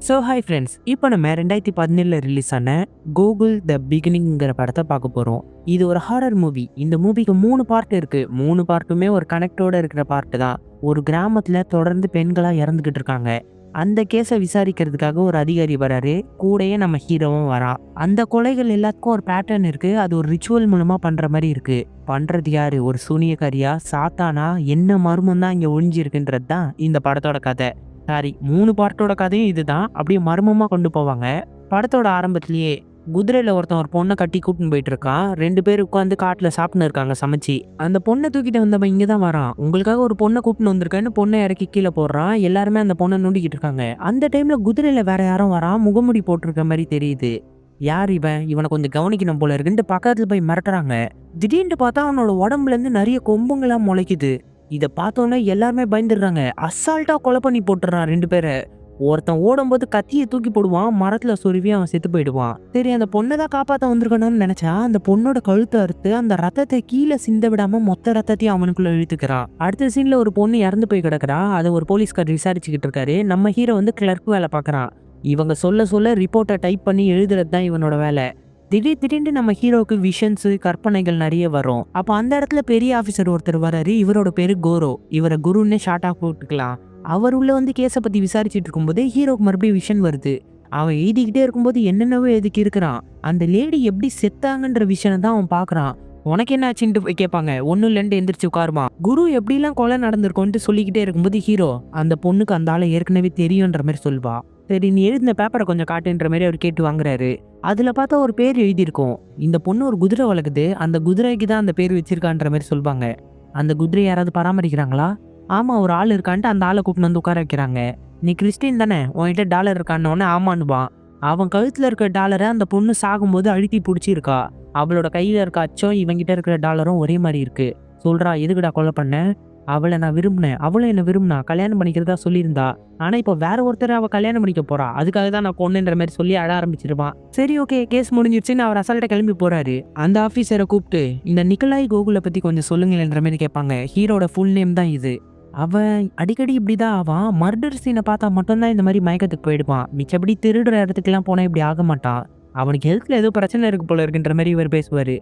Hi friends, இப்போ நம்ம 2017 release ஆன கூகுள் த பிகினிங்கிற படத்தை பார்க்க போகிறோம். இது ஒரு ஹாரர் மூவி. இந்த மூவிக்கு 3 பார்ட் இருக்கு. 3 பார்ட்டுமே ஒரு கனெக்டோட இருக்கிற பார்ட்டு தான். ஒரு கிராமத்தில் தொடர்ந்து பெண்களாக இறந்துக்கிட்டு இருக்காங்க. அந்த கேஸை விசாரிக்கிறதுக்காக ஒரு அதிகாரி வராரு. கூடயே நம்ம ஹீரோவும் வரான். அந்த கொலைகள் எல்லாத்துக்கும் ஒரு பேட்டர்ன் இருக்கு. அது ஒரு ரிச்சுவல் மூலமா பண்ற மாதிரி இருக்கு. பண்றது யாரு? ஒரு சூனியக்காரியா, சாத்தானா, என்ன மர்மம் தான் இங்க ஒழிஞ்சிருக்குன்றது தான் இந்த படத்தோட கதை. சாரி, 3 பார்ட்டோட கதையும் இதுதான். அப்படியே மர்மமா கொண்டு போவாங்க. படத்தோட ஆரம்பத்திலேயே குதிரையில ஒருத்தன் ஒரு பொண்ணை கட்டி கூட்டின்னு போயிட்டு இருக்கான். 2 பேர் உட்காந்து காட்டுல சாப்பிட்டு இருக்காங்க சமைச்சு. அந்த பொண்ணை தூக்கிட்டு வந்தவன் இங்கதான் வரான். உங்களுக்காக ஒரு பொண்ணை கூப்பிட்டு வந்திருக்கேன்னு பொண்ணை இறக்கி கீழே போடுறான். எல்லாருமே அந்த பொண்ணை நோண்டிக்கிட்டு இருக்காங்க. அந்த டைம்ல குதிரையில வேற யாரும் வரான். முகமுடி போட்டிருக்க மாதிரி தெரியுது. யார் இவன்? இவனை கொஞ்சம் கவனிக்கணும் போல இருக்குன்ட்டு பக்கத்துல போய் மிரட்டுறாங்க. திடீர்னு பார்த்தா அவனோட உடம்புல இருந்து நிறைய கொம்புங்களா முளைக்குது. இதை பார்த்தோன்னே எல்லாருமே பயந்துடுறாங்க. அசால்ட்டா கொலை பண்ணி போட்டுறான் 2 பேரை. ஒருத்தன் ஓடும்போது கத்தியை தூக்கி போடுவான். மரத்துல சொருவி அவன் செத்து போயிடுவான். சரி, அந்த பொண்ணை தான் காப்பாற்ற வந்திருக்கணும்னு நினைச்சா அந்த பொண்ணோட கழுத்தை அறுத்து அந்த ரத்தத்தை கீழே சிந்த விடாம மொத்த ரத்தத்தையும் அவனுக்குள்ள இழுத்துக்கிறான். அடுத்த சீன்ல ஒரு பொண்ணு இறந்து போய் கிடக்குறா. அதை ஒரு போலீஸ்கார் விசாரிச்சுக்கிட்டு இருக்காரு. நம்ம ஹீரோ வந்து கிளர்க் வேலை பார்க்கறான். இவங்க சொல்ல ரிப்போர்ட்டை டைப் பண்ணி எழுதுறது தான் இவனோட வேலை. திடீர்னு நம்ம ஹீரோவுக்கு விஷன்ஸ், கற்பனைகள் நிறைய வரும். அப்போ அந்த இடத்துல பெரிய ஆஃபீஸர் ஒருத்தர் வராரு. இவரோட பேரு கோரோ. இவரை குருன்னே ஷார்ட்டா போட்டுக்கலாம். அவர் உள்ள வந்து கேஸை பத்தி விசாரிச்சுட்டு இருக்கும்போது ஹீரோக்கு மறுபடியும் விஷன் வருது. அவன் எழுதிக்கிட்டே இருக்கும்போது என்னென்னவோ எதுக்கு இருக்கிறான். அந்த லேடி எப்படி செத்தாங்கன்ற விஷயம் தான் அவன் பாக்குறான். உனக்கு என்ன ஆச்சுன்ட்டு போய் கேட்பாங்க. ஒன்னும் இல்லைன்ட்டு எந்திரிச்சு உட்காருமா. குரு எப்படிலாம் கொலை நடந்திருக்கோன்ட்டு சொல்லிக்கிட்டே இருக்கும்போது ஹீரோ அந்த பொண்ணுக்கு அந்த ஆளை ஏற்கனவே தெரியுன்ற மாதிரி சொல்வா. சரி, நீ எழுதின பேப்பரை கொஞ்சம் காட்டுன்ற மாதிரி அவர் கேட்டு வாங்குறாரு. அதுல பார்த்தா ஒரு பேர் எழுதியிருக்கும். இந்த பொண்ணு ஒரு குதிரை வளர்க்குது. அந்த குதிரைக்கு தான் அந்த பேர் வச்சிருக்கான்ற மாதிரி சொல்லுவாங்க. அந்த குதிரை யாராவது பராமரிக்கிறாங்களா? ஆமா, ஒரு ஆள் இருக்கான்ட்டு அந்த ஆளை கூப்பிட்டு வந்து உட்கார வைக்கிறாங்க. நீ கிறிஸ்டின் தானே, உன்கிட்ட டாலர் இருக்கான்னு ஆமான்னுவான். அவன் கழுத்துல இருக்கிற டாலரை அந்த பொண்ணு சாகும்போது அழுத்தி பிடிச்சிருக்கா. அவளோட கையில இருக்க அச்சம் இவங்கிட்ட இருக்கிற டாலரும் ஒரே மாதிரி இருக்கு. சொல்றா, எதுக்குடா கொலை பண்ண? அவளை நான் விரும்பினேன், அவளும் என்ன விரும்பினா, கல்யாணம் பண்ணிக்கிறதா சொல்லியிருந்தா. ஆனா இப்போ வேற ஒருத்தர் அவ கல்யாணம் பண்ணிக்க போறா. அதுக்காக தான் நான் கொன்னுன்ற மாதிரி சொல்லி அழ ஆரம்பிச்சிருவான். சரி, ஓகே, கேஸ் முடிஞ்சிருச்சுன்னு அவர் அசால்ட்டா கிளம்பி போறாரு. அந்த ஆபீசரை கூப்பிட்டு இந்த நிக்கலாய் கோகுலை பத்தி கொஞ்சம் சொல்லுங்களேன்ற மாதிரி கேட்பாங்க. ஹீரோட ஃபுல் நேம் தான் இது. அவன் அடிக்கடி இப்படிதான் ஆவான். மர்டர் சீனை பார்த்தா மட்டும்தான் இந்த மாதிரி மயக்கத்துக்கு போயிடுவான். மிச்சபடி திருடுற இடத்துக்குலாம் போனா இப்படி ஆக மாட்டான். அவனுக்கு ஹெல்த்ல ஏதோ பிரச்சனை இருக்கு போல இருக்குன்ற மாதிரி இவர் பேசுவாரு.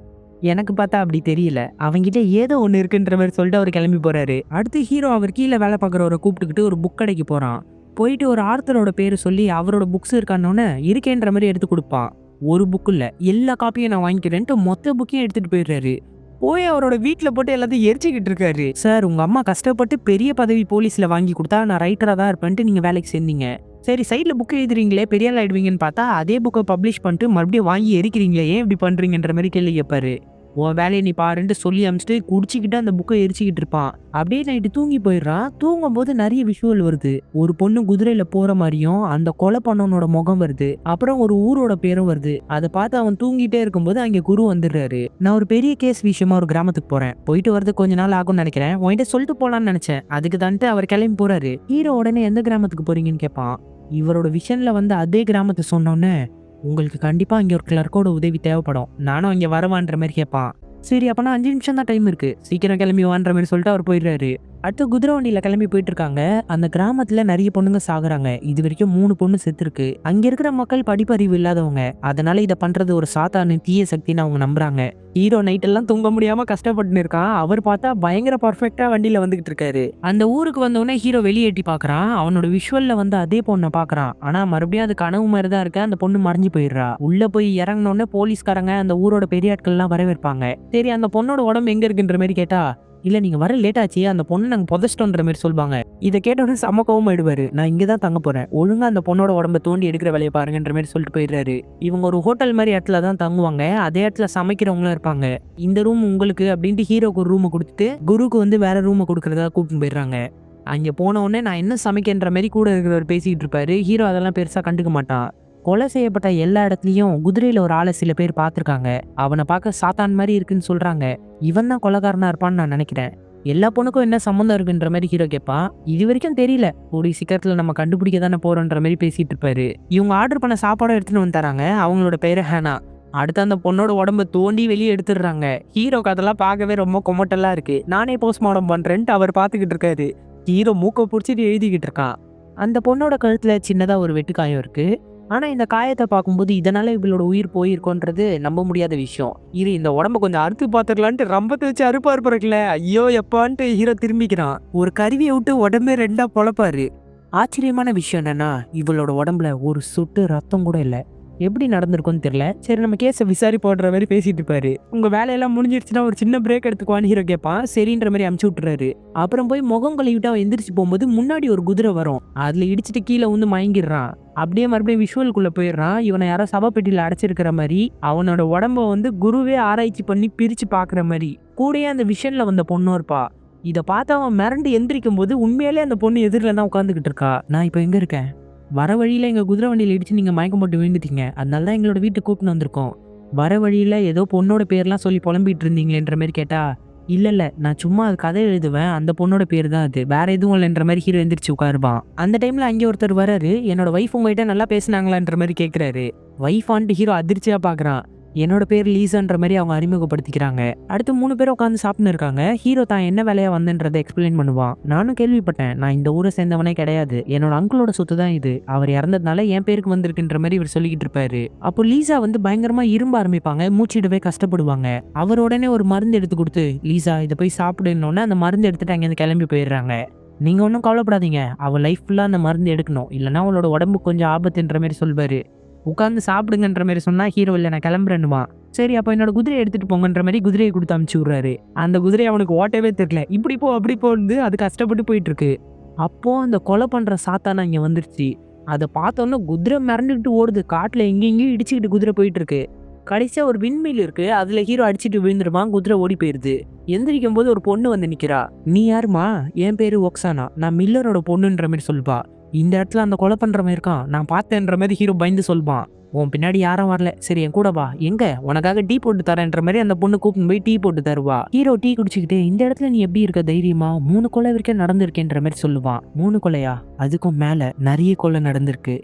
எனக்கு பார்த்தா அப்படி தெரியல. அவங்கிட்ட ஏதோ ஒன்று இருக்குன்ற மாதிரி சொல்லிட்டு அவர் கிளம்பி போறாரு. அடுத்து ஹீரோ அவர் கீழே வேலை பார்க்குறவரை கூப்பிட்டுக்கிட்டு ஒரு புக் கடைக்கு போறான். போயிட்டு ஒரு ஆர்த்தரோட பேரு சொல்லி அவரோட புக்ஸ் இருக்கானோன்னு இருக்கேன்ற மாதிரி எடுத்து கொடுப்பான். ஒரு புக்கு இல்லை, எல்லா காப்பியும் நான் வாங்கிக்கிறேன்ட்டு மொத்த புக்கையும் எடுத்துட்டு போயிடுறாரு. போய் அவரோட வீட்டில் போட்டு எல்லாத்தையும் எரிச்சிக்கிட்டு இருக்காரு. சார், உங்க அம்மா கஷ்டப்பட்டு பெரிய பதவி போலீஸ்ல வாங்கி கொடுத்தா நான் ரைட்டரா தான் இருப்பேன்ட்டு நீங்க வேலைக்கு சேர்ந்தீங்க. சரி, சைட்ல புக் எழுதுறீங்களே, பெரிய ஆள் ஆயிடுவீங்கன்னு பார்த்தா அதே புக்கை பப்ளிஷ் பண்ணிட்டு மறுபடியும் வாங்கி எரிக்கிறீங்களே, ஏன் இப்படி பண்றீங்கன்ற மாதிரி கேள்வி கேட்பாரு. உன் வேலையை நீ பாருன்ட்டு சொல்லி அமிச்சிட்டு குடிச்சிக்கிட்டு அந்த புக்கை எரிச்சிக்கிட்டு இருப்பான். அப்படியே நைட்டு தூங்கி போயிடுறான். தூங்கும் போது நிறைய விஷுவல் வருது. ஒரு பொண்ணு குதிரையில போற மாதிரியும் அந்த கொலை பண்ணவனோட முகம் வருது. அப்புறம் ஒரு ஊரோட பேரும் வருது. அதை பார்த்து அவன் தூங்கிட்டே இருக்கும்போது அங்கே குரு வந்துடுறாரு. நான் ஒரு பெரிய கேஸ் விஷயமா ஒரு கிராமத்துக்கு போறேன். போயிட்டு வரது கொஞ்ச நாள் ஆகும்னு நினைக்கிறேன். உன்கிட்ட சொல்லிட்டு போலான்னு நினைச்சேன். அதுக்கு தான்ட்டு அவர் கிளம்பி போறாரு. ஹீரோ உடனே எந்த கிராமத்துக்கு போறீங்கன்னு கேட்பான். இவரோட விஷன்ல வந்து அதே கிராமத்தை சொன்னோன்னே, உங்களுக்கு கண்டிப்பா இங்க ஒரு கிளர்க்கோட உதவி தேவைப்படும், நானும் இங்க வரவான்ற மாதிரி கேட்பான். சரி, அப்பனா 5 நிமிஷம் தான் டைம் இருக்கு, சீக்கிரம் கிளம்பி வான்ற மாதிரி சொல்லிட்டு அவர் போயிடுறாரு. அடுத்து குதிரை வண்டியில கிளம்பி போயிட்டு இருக்காங்க. அந்த கிராமத்துல நிறைய பொண்ணுங்க சாகுறாங்க. இது வரைக்கும் 3 பொண்ணு செத்து இருக்கு. அங்க இருக்கிற மக்கள் படிப்பறிவு இல்லாதவங்க. அதனால இதை பண்றது ஒரு சாத்தான தீய சக்தின்னு அவங்க நம்புறாங்க. ஹீரோ நைட் எல்லாம் தூங்க முடியாம கஷ்டப்பட்டு இருக்கான். அவர் பார்த்தா பயங்கர பர்ஃபெக்டா வண்டியில வந்துகிட்டு இருக்காரு. அந்த ஊருக்கு வந்தவொடனே ஹீரோ வெளியேட்டி பாக்குறான். அவனோட விஷுவல்ல வந்து அதே பொண்ணை பாக்குறான். ஆனா மறுபடியும் அது கனவு மாதிரி தான் இருக்கு. அந்த பொண்ணு மறைஞ்சு போயிடுறா. உள்ள போய் இறங்கினோடனே போலீஸ்காரங்க அந்த ஊரோட பெரிய ஆட்கள் எல்லாம் வரவேற்பாங்க. சரி, அந்த பொண்ணோட உடம்பு எங்க இருக்குன்ற மாதிரி கேட்டா, இல்ல நீங்க வர லேட் ஆச்சு, அந்த பொண்ணு நாங்க புதைச்சிட்டோன்ற மாதிரி சொல்லுவாங்க. இதை கேட்டோடனே செம கோவமா ஆயிடுவாரு. நான் இங்கதான் தங்க போறேன், ஒழுங்கா அந்த பொண்ணோட உடம்ப தோண்டி எடுக்கிற வேலையை பாருங்கன்ற மாதிரி சொல்லிட்டு போயிடுறாரு. இவங்க ஒரு ஹோட்டல் மாதிரி இடத்துல தான் தங்குவாங்க. அதே இடத்துல சமைக்கிறவங்களும் இருப்பாங்க. இந்த ரூம் உங்களுக்கு அப்படின்ட்டு ஹீரோக்கு ஒரு ரூமை கொடுத்துட்டு குருக்கு வந்து வேற ரூமை கொடுக்கறதா கூப்பிட்டு போயிடுறாங்க. அங்க போன உடனே நான் என்ன சமைக்கின்ற மாதிரி கூட இருக்கிறவர் பேசிக்கிட்டு இருப்பாரு. ஹீரோ அதெல்லாம் பெருசா கண்டுக்க மாட்டான். கொலை செய்யப்பட்ட எல்லா இடத்துலயும் குதிரையில ஒரு ஆளை சில பேர் பார்த்துருக்காங்க. அவனை பார்க்க சாத்தான் மாதிரி இருக்குன்னு சொல்றாங்க. இவன் தான் கொலைகாரனா இருப்பான்னு நான் நினைக்கிறேன். எல்லா பொண்ணுக்கும் என்ன சம்மந்தம் இருக்குன்ற மாதிரி ஹீரோ கேட்பான். இது வரைக்கும் தெரியல, கூடிய சீக்கிரத்துல நம்ம கண்டுபிடிக்க தானே போறோன்ற மாதிரி பேசிட்டு இருப்பாரு. இவங்க ஆர்டர் பண்ண சாப்பாடும் எடுத்துட்டு வந்து தராங்க. அவங்களோட பேரு ஹேனா. அடுத்து அந்த பொண்ணோட உடம்ப தோண்டி வெளியே எடுத்துடுறாங்க. ஹீரோக்கு அதெல்லாம் பார்க்கவே ரொம்ப கொமட்டலா இருக்கு. நானே போஸ்ட்மார்ட்டம் பண்றேன்ட்டு அவர் பார்த்துக்கிட்டு இருக்காரு. ஹீரோ மூக்க பிடிச்சிட்டு எழுதிக்கிட்டு இருக்கான். அந்த பொண்ணோட கழுத்துல சின்னதா ஒரு வெட்டு காயம் இருக்கு. ஆனா இந்த காயத்தை பார்க்கும்போது இதனால இவளோட உயிர் போயிருக்கோன்றது நம்ப முடியாத விஷயம். இந்த உடம்ப கொஞ்சம் அறுத்து பார்த்துக்கலான்ட்டு ரம்பத்தை வச்சு அறுப்பாரு பிறகுல. ஐயோ எப்பான்ட்டு ஹீரோ திரும்பிக்கிறான். ஒரு கருவியை விட்டு உடம்பே 2ஆ பொளப்பாரு. ஆச்சரியமான விஷயம் என்னன்னா, இவளோட உடம்புல ஒரு சொட்டு ரத்தம் கூட இல்ல. எப்படி நடந்திருக்கும்னு தெரியல. சரி நம்ம கேஸை விசாரிப்போன்ற மாதிரி பேசிட்டு இருப்பாரு. உங்க வேலையெல்லாம் முடிஞ்சிருச்சுன்னா ஒரு சின்ன பிரேக் எடுத்துக்குவான்னு ஹீரோ கேட்பான். சரின்ற மாதிரி அமுச்சு விட்டுறாரு. அப்புறம் போய் முகம் கழுவிட்டு அவன் எந்திரிச்சு போகும்போது முன்னாடி ஒரு குதிரை வரும். அதுல இடிச்சிட்டு கீழே வந்து மயங்கிடுறான். அப்படியே மறுபடியும் விஷுவலுக்குள்ள போயிடுறான். இவனை யாரோ சவப்பெட்டியில அடைச்சிருக்கிற மாதிரி, அவனோட உடம்ப வந்து குருவே ஆராய்ச்சி பண்ணி பிரிச்சு பாக்குற மாதிரி. கூடயே அந்த விஷன்ல வந்த பொண்ணும் இருப்பா. இதை பார்த்து அவன் மிரண்டு எந்திரிக்கும் போது உண்மையிலே அந்த பொண்ணு எதிரில தான் உட்காந்துக்கிட்டு இருக்கா. நான் இப்போ எங்க இருக்கேன்? வர வழியில எங்க குதிரை வண்டியில இடிச்சு நீங்க மயக்கம் போட்டு விழுந்துட்டீங்க. அதனால தான் எங்களோட வீட்டுக்கு கூப்பிட்டு வந்திருக்கோம். வர வழியில ஏதோ பொண்ணோட பேர்லாம் சொல்லி புலம்பிட்டு இருந்தீங்களேன்ற மாதிரி கேட்டா, இல்ல நான் சும்மா அது கதை எழுதுவேன். அந்த பொண்ணோட பேர் தான் அது. வேற எதுவும் இல்லைன்ற மாதிரி ஹீரோ எந்திரிச்சு உட்காருவான். அந்த டைம்ல அங்கே ஒருத்தர் வராரு. என்னோட வைஃப் உங்ககிட்ட நல்லா பேசினாங்களான்ற மாதிரி கேட்கிறாரு. வைஃபான்ட்டு ஹீரோ அதிர்ச்சியா பாக்குறான். என்னோட பேர் லீசான்ற மாதிரி அவங்க அறிமுகப்படுத்திக்கிறாங்க. அடுத்து 3 பேர் உட்காந்து சாப்பிட்டு இருக்காங்க. ஹீரோ தான் என்ன வேலையா வந்தேன்றதை எக்ஸ்பிளைன் பண்ணுவான். நானும் கேள்விப்பட்டேன். நான் இந்த ஊரை சேர்ந்தவனே கிடையாது. என்னோட அங்கிளோட சொத்து தான் இது. அவர் இறந்ததுனால என் பேருக்கு வந்திருக்குன்ற மாதிரி இவர் சொல்லிக்கிட்டு இருப்பாரு. அப்போ லீசா வந்து பயங்கரமா இரும்ப ஆரம்பிப்பாங்க. மூச்சிடவே கஷ்டப்படுவாங்க. அவர் உடனே ஒரு மருந்து எடுத்து கொடுத்து, லீசா இதை போய் சாப்பிடுன்னு அந்த மருந்து எடுத்துட்டு அங்கேருந்து கிளம்பி போயிடுறாங்க. நீங்க ஒன்றும் கவலைப்படாதீங்க. அவள் லைஃப் ஃபுல்லா அந்த மருந்து எடுக்கணும். இல்லைன்னா அவளோட உடம்பு கொஞ்சம் ஆபத்துன்ற மாதிரி சொல்வாரு. உட்காந்து சாப்பிடுங்கன்ற மாதிரி சொன்னா ஹீரோ இல்லை நான் கிளம்புறேன்னுமா. சரி அப்போ என்னோட குதிரையை எடுத்துட்டு போங்கன்ற மாதிரி குதிரையை கொடுத்து அமுச்சு விடுறாரு. அந்த குதிரை அவனுக்கு ஓட்டவே தெரியல. இப்படி போ அப்படி போன்னு அது கஷ்டப்பட்டு போயிட்டு இருக்கு. அப்போ அந்த கொலை பண்ற சாத்தானா இங்க வந்துருச்சு. அதை பார்த்தோன்னா குதிரை மிரண்டுக்கிட்டு ஓடுது. காட்டுல எங்கெங்கேயும் இடிச்சுக்கிட்டு குதிரை போயிட்டு இருக்கு. கடைசியா ஒரு விண்மில் இருக்கு. அதுல ஹீரோ அடிச்சுட்டு விழுந்துருவான். குதிரை ஓடி போயிருது. எந்திரிக்கும் போது ஒரு பொண்ணு வந்து நிக்கிறா. நீ யாருமா? என் பேரு ஒக்சானா. நான் மில்லரோட பொண்ணுன்ற மாதிரி சொல்லுவா. இந்த இடத்துல அந்த கொலை பண்றவன் இருக்கான், நான் பார்த்தேன்ற மாதிரி ஹீரோ பயந்து சொல்வான். உன் பின்னாடி யாரும் வரல, சரி என் கூட வா. எங்க உனக்காக டீ போட்டு தரேன்ற மாதிரி அந்த பொண்ணு கூப்பிட்டு போய் டீ போட்டு தருவா. ஹீரோ டீ குடிச்சுக்கிட்டு இந்த இடத்துல நீ எப்படி இருக்க தைரியமா? 3 கொலை வரைக்கும் நடந்திருக்கேன்ற மாதிரி சொல்லுவான். 3 கொலையா? அதுக்கும் மேல நிறைய கொலை நடந்திருக்கு.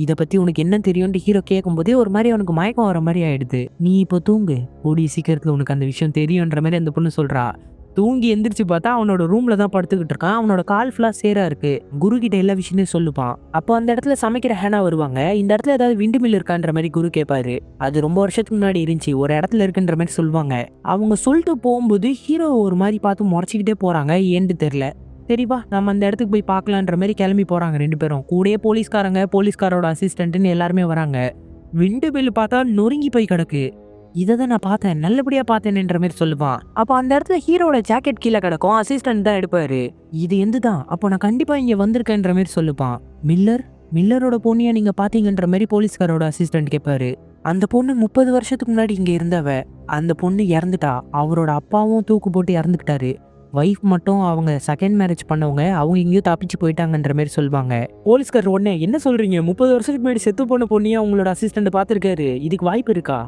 இதை பத்தி உனக்கு என்ன தெரியும்னு ஹீரோ கேட்கும் போதே ஒரு மாதிரி அவனுக்கு மயக்கம் வர மாதிரி ஆயிடுது. நீ இப்போ தூங்கு, கூடிய சீக்கிரத்துல உனக்கு அந்த விஷயம் தெரியும்ன்ற மாதிரி அந்த பொண்ணு சொல்றா. தூங்கி எந்திரிச்சு பார்த்தா அவனோட ரூம்ல தான் படுத்துக்கிட்டு இருக்கான். அவனோட கால் ஃபுல்லா சேரா இருக்கு. குரு கிட்ட எல்லா விஷயத்தையும் சொல்லுவான். அப்போ அந்த இடத்துல சமைக்கிற ஹேனா வருவாங்க. இந்த இடத்துல ஏதாவது விண்டு மில் இருக்கான்ற மாதிரி குரு கேட்பாரு. அது ரொம்ப வருஷத்துக்கு முன்னாடி இருந்துச்சு, ஒரு இடத்துல இருக்குன்ற மாதிரி சொல்லுவாங்க. அவங்க சொல்லிட்டு போகும்போது ஹீரோ ஒரு மாதிரி பார்த்து முறைச்சிக்கிட்டே போறாங்க. ஏன்னு தெரியல. சரிவா நம்ம அந்த இடத்துக்கு போய் பார்க்கலான்ற மாதிரி கிளம்பி போறாங்க 2 பேரும். கூடயே போலீஸ்காரங்க, போலீஸ்காரோட அசிஸ்டன்ட்னு எல்லாருமே வராங்க. விண்டு மில் பார்த்தா நொறுங்கி போய் கிடக்கு. இதை தான் நான் பார்த்தேன், நல்லபடியா பார்த்தேன்ன்ற மாதிரி சொல்லுவான். அப்போ அந்த இடத்துல ஹீரோட ஜாக்கெட் கீழே கிடக்கும். அசிஸ்டன்ட் தான் எடுப்பாரு. இது எந்துதான், அப்போ நான் கண்டிப்பா இங்க வந்திருக்கேன்ற மாதிரி சொல்லுவான். மில்லரோட பொண்ணியா நீங்க பாத்தீங்கன்ற மாதிரி போலீஸ்காரோட அசிஸ்டன்ட் கேட்பாரு. அந்த பொண்ணு 30 வருஷத்துக்கு முன்னாடி இங்க இருந்தவ. அந்த பொண்ணு இறந்துட்டா. அவரோட அப்பாவும் தூக்கு போட்டு இறந்துக்கிட்டாரு. வைஃப் மட்டும் அவங்க செகண்ட் மேரேஜ் பண்ணவங்க. அவங்க இங்கேயும் தப்பிச்சு போயிட்டாங்கன்ற மாதிரி சொல்லுவாங்க. போலீஸ்கார் உடனே என்ன சொல்றீங்க? 30 வருஷத்துக்கு முன்னாடி செத்து போன பொண்ணியா உங்களோட அசிஸ்டன்ட் பார்த்துருக்காரு. இதுக்கு வாய்ப்பு இருக்கா?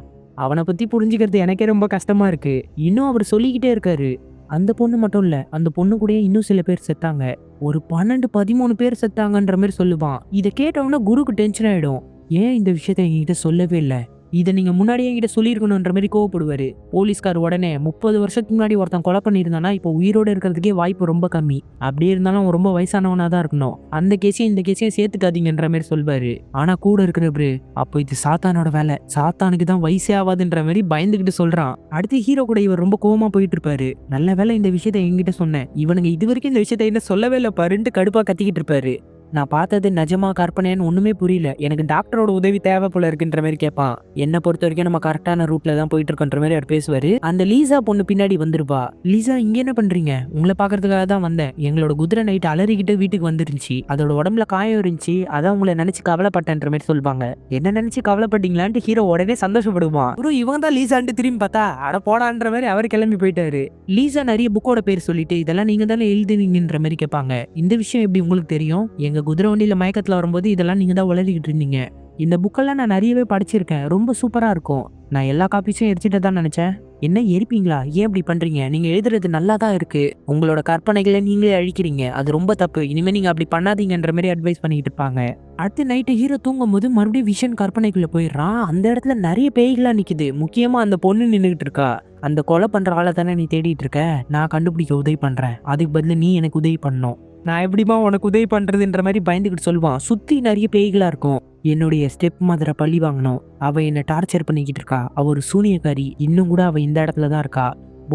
அவனை பத்தி புரிஞ்சுக்கிறது எனக்கே ரொம்ப கஷ்டமா இருக்கு. இன்னும் அவர் சொல்லிக்கிட்டே இருக்காரு. அந்த பொண்ணு மட்டும் இல்ல, அந்த பொண்ணு கூட இன்னும் சில பேர் செத்தாங்க. ஒரு 12 13 பேர் செத்தாங்கன்ற மாதிரி சொல்லுவான். இதை கேட்டவொன்னா குருக்கு டென்ஷன் ஆயிடும். ஏன் இந்த விஷயத்த என்கிட்ட சொல்லவே இல்லை? இதை நீங்க முன்னாடியே என்கிட்ட சொல்லியிருக்கணுன்ற மாதிரி கோவப்படுவாரு. போலீஸ்கார் உடனே 30 வருஷத்துக்கு முன்னாடி ஒருத்தன் கொலை பண்ணியிருந்தானா இப்போ உயிரோட இருக்கிறதுக்கே வாய்ப்பு ரொம்ப கம்மி. அப்படியே இருந்தாலும் அவன் ரொம்ப வயசானவனா தான் இருக்கணும். அந்த கேஸையும் இந்த கேஸையும் சேர்த்துக்காதீங்கன்ற மாதிரி சொல்வாரு. ஆனா கூட இருக்கிறவரு அப்போ இது சாத்தானோட வேலை, சாத்தானுக்கு தான் வயசே ஆகாதுன்ற மாதிரி பயந்துகிட்டு சொல்றான். அடுத்து ஹீரோ கூட இவர் ரொம்ப கோவமா போயிட்டு இருப்பாரு. நல்ல வேலை இந்த விஷயத்த என்கிட்ட சொன்னேன், இவனுங்க இது வரைக்கும் இந்த விஷயத்த என்ன சொல்லவே இல்லை பாருன்ட்டு கடுப்பா கத்திக்கிட்டு இருப்பாரு. நான் பார்த்தது நிஜமா கற்பனைன்னு ஒண்ணுமே புரியல, எனக்கு டாக்டரோட உதவி தேவை போல இருக்குன்ற மாதிரி கேட்பான். என்ன பொறுத்த வரைக்கும் நம்ம கரெக்டான ரூட்ல தான் போயிட்டு இருக்கோன்ற மாதிரி அவர் பேசுவாரு. அந்த லீசா பொண்ணு பின்னாடி வந்துருவா. லீசா இங்க என்ன பண்றீங்க? உங்களை பாக்குறதுக்காக தான் வந்தேன். எங்களோட குதிரை நைட்டு அலறிக்கிட்டு வீட்டுக்கு வந்துருந்துச்சு. அதோட உடம்புல காயம் இருந்துச்சு, அதான் உங்களை நினைச்சு கவலைப்பட்டேன்ற மாதிரி சொல்லுவாங்க. என்ன நினைச்சு கவலைப்பட்டீங்களான்ட்டு ஹீரோ உடனே சந்தோஷப்படுவான். அப்புறம் இவன் தான் லீசான்ட்டு திரும்பி பார்த்தா அட போடான்ற மாதிரி அவர் கிளம்பி போயிட்டாரு. லீசா நிறைய புக்கோட பேர் சொல்லிட்டு இதெல்லாம் நீங்க தானே எழுதுனீங்கன்ற மாதிரி கேட்பாங்க. இந்த விஷயம் எப்படி உங்களுக்கு தெரியும்? எங்க குதிரை வண்டியில மயக்கத்துல வரும்போது இதெல்லாம் நீங்க தான் உளறிக்கிட்டு இருந்தீங்க. இந்த புக்கெல்லாம் நான் நிறையவே படிச்சிருக்கேன், ரொம்ப சூப்பரா இருக்கும். நான் எல்லா காப்பீஸும் எரிச்சிட்டு தான் நினைச்சேன். என்ன எரிப்பீங்களா? ஏன் இப்படி பண்றீங்க? நீங்க எழுதுறது நல்லா தான் இருக்கு. உங்களோட கற்பனைகளை நீங்களே அழிக்கிறீங்க, அது ரொம்ப தப்பு. இனிமே நீங்க அப்படி பண்ணாதீங்கன்ற மாதிரி அட்வைஸ் பண்ணிட்டு இருப்பாங்க. அடுத்த நைட்டு ஹீரோ தூங்கும் போது மறுபடியும் விஷன் கற்பனைக்குள்ள போயிடுறான். அந்த இடத்துல நிறைய பேய்களா நிக்குது. முக்கியமா அந்த பொண்ணு நின்றுகிட்டு இருக்கா. அந்த கொலை பண்ற ஆளை தானே நீ தேடிட்டு இருக்க, நான் கண்டுபிடிக்க உதவி பண்றேன், அதுக்கு பதில் நீ எனக்கு உதவி பண்ணணும். நான் எப்படிம்மா உனக்கு உதவி பண்றதுன்ற மாதிரி பயந்துக்கிட்டு சொல்லுவான். சுத்தி நிறைய பேய்களா இருக்கும். என்னுடைய ஸ்டெப் மதரை பழி வாங்கணும், அவ என்ன டார்ச்சர் பண்ணிக்கிட்டு இருக்கா, அவ ஒரு சூனியக்காரி, இன்னும் கூட அவ இந்த இடத்துல தான் இருக்கா,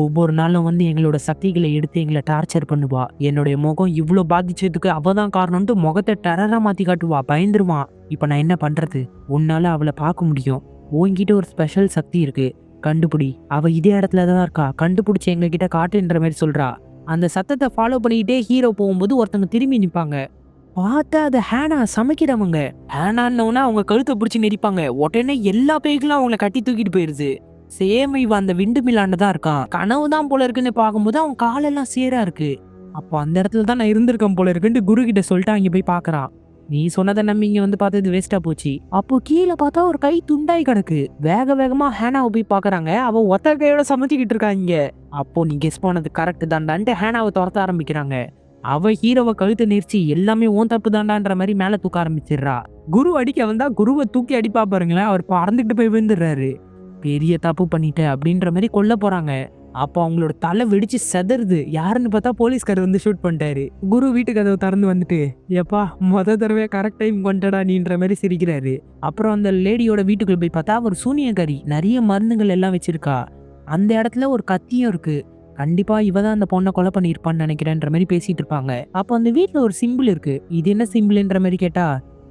ஒவ்வொரு நாளும் வந்து எங்களோட சக்திகளை எடுத்து எங்களை டார்ச்சர் பண்ணுவா, என்னுடைய முகம் இவ்வளோ பாதிச்சதுக்கு அவ தான் காரணம்ட்டு முகத்தை டெரரா மாத்தி காட்டுவா, பயந்துருவான். இப்ப நான் என்ன பண்றது? உன்னால அவளை பார்க்க முடியும், உன்கிட்ட ஒரு ஸ்பெஷல் சக்தி இருக்கு, கண்டுபிடி, அவ இதே இடத்துல தான் இருக்கா, கண்டுபிடிச்சி எங்க கிட்ட காட்டுன்ற மாதிரி சொல்றா. அந்த சத்தத்தை ஃபாலோ பண்ணிக்கிட்டே ஹீரோ போகும்போது ஒருத்தவங்க திரும்பி நிற்பாங்க. பார்த்தா அது ஹேனா, சமைக்கிறவங்க. ஹேனான்னோன்னா அவங்க கழுத்தை பிடிச்சி நெரிப்பாங்க. உடனே எல்லா பேய்களும் அவங்கள கட்டி தூக்கிட்டு போயிருது. சேம் இவ அந்த விண்டு மில்லாண்ட தான் இருக்கான். கனவு தான் போல இருக்குன்னு பார்க்கும்போது அவன் காலெல்லாம் சேரா இருக்கு. அப்போ அந்த இடத்துல தான் நான் இருந்திருக்கேன் போல இருக்குன்ட்டு குரு கிட்ட சொல்லிட்டு அங்கே போய் பார்க்கறான். நீ சொன்னதை நம்பி இங்க வந்து பார்த்தது வேஸ்டா போச்சு. அப்போ கீழே பார்த்தா ஒரு கை துண்டாய் கிடக்கு. வேக வேகமா ஹேனாவை போய் பார்க்கறாங்க. அவ ஒத்த கையோட சமைச்சிக்கிட்டு இருக்கா இங்க. அப்போ நீ கெஸ் பண்ணது கரெக்ட் தான்டான்ட்டு ஹேனாவை துரத்த ஆரம்பிக்கிறாங்க. அவ ஹீரோவை கழுத்தை நெரிச்சு எல்லாமே ஓன் தப்பு தாண்டான்ற மாதிரி மேல தூக்க ஆரம்பிச்சிடுறா. குரு அடிக்க வந்தா குருவை தூக்கி அடிப்பா பாருங்களேன், அவர் பறந்துட்டு போய் விழுந்துடுறாரு. பெரிய தப்பு பண்ணிட்ட அப்படின்ற மாதிரி கொல்ல போறாங்க. அப்போ அவங்களோட தலை வெடிச்சு செதறுது. யாருன்னு பார்த்தா போலீஸ்கார் வந்து ஷூட் பண்ணிட்டாரு. குரு வீட்டு கதவை திறந்து வந்துட்டு, எப்பா தடவை கரெக்ட் டைம் கொண்டடா நீன்ற மாதிரி சிரிக்கிறாரு. அப்புறம் அந்த லேடியோட வீட்டுக்குள்ள போய் பார்த்தா ஒரு சூனியக்காரி நிறைய மருந்துகள் எல்லாம் வச்சிருக்கா. அந்த இடத்துல ஒரு கத்தியும் இருக்கு. கண்டிப்பா இவ தான் அந்த பொண்ணை கொலை பண்ணியிருப்பான்னு நினைக்கிறேன்ற மாதிரி பேசிட்டு இருப்பாங்க. அப்போ அந்த வீட்டுல ஒரு சிம்பிள் இருக்கு. இது என்ன சிம்பிள்ன்ற மாதிரி கேட்டா,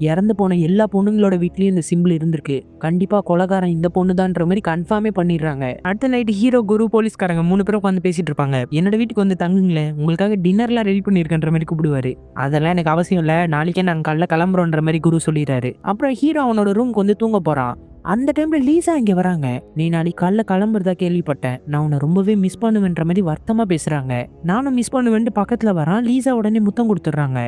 இறந்து போன எல்லா பொண்ணுங்களோட வீட்லயும் இந்த சிம்பிள் இருந்திருக்கு, கண்டிப்பா கொலைகாரன் இந்த பொண்ணுதான்ற மாதிரி கன்ஃபார்மே பண்ணிடுறாங்க. அடுத்த நைட் ஹீரோ, குரு, போலீஸ்காரங்க 3 பேரும் உட்காந்து பேசிட்டு இருப்பாங்க. என்னோட வீட்டுக்கு வந்து தங்குங்களேன், உங்களுக்காக டின்னர்லாம் ரெடி பண்ணிருக்கன்ற மாதிரி கூப்பிடுவாரு. அதெல்லாம் எனக்கு அவசியம் இல்ல, நாளைக்கே நாங்க காலைல கிளம்புறோன்ற மாதிரி குரு சொல்லிடுறாரு. அப்புறம் ஹீரோ அவனோட ரூம்க்கு வந்து தூங்க போறான். அந்த டைம்ல லீசா இங்க வராங்க. நீ நாளைக்கு காலைல கிளம்புறதா கேள்விப்பட்டேன், நான் உன்னை ரொம்பவே மிஸ் பண்ணுவேன்ற மாதிரி வருத்தமா பேசுறாங்க. நானும் மிஸ் பண்ணுவேன்ட்டு பக்கத்துல வரான். லீசா உடனே முத்தம் கொடுத்துட்றாங்க.